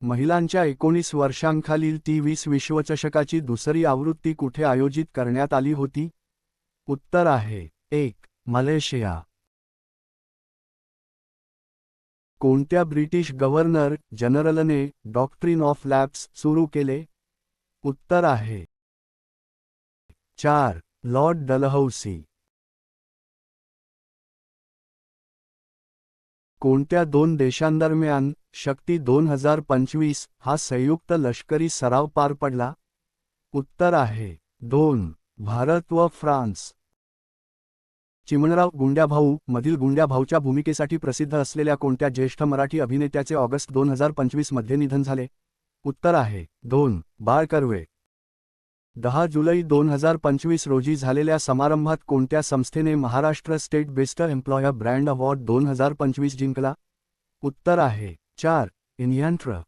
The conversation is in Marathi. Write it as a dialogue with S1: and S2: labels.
S1: महिलांच्या 19 वर्षांखालील टी20 विश्वचषकाची दुसरी आवृत्ती कुठे आयोजित करण्यात आली होती? उत्तर आहे 1. मलेशिया. कोणत्या ब्रिटिश गव्हर्नर जनरलने डॉक्ट्रिन ऑफ लॅप्स सुरू केले? उत्तर आहे 4. Lord Dalhousie. कोणत्या दोन देशांदरम्यान शक्ती 2025 हा संयुक्त लष्करी सराव पार पडला? उत्तर आहे 2. भारत व फ्रान्स. चिमणराव गुंड्याभाऊ मधील गुंड्याभाऊच्या भूमिकेसाठी प्रसिद्ध असलेल्या कोणत्या ज्येष्ठ मराठी अभिनेत्याचे ऑगस्ट 2025 मध्ये निधन झाले? उत्तर आहे 2. बाळ कर्वे. 10 जुलै 2025 रोजी झालेल्या समारंभात कोणत्या संस्थेने Maharashtra state best employer brand award 2025 जिंकला? उत्तर आहे 4. इन्यांट्र.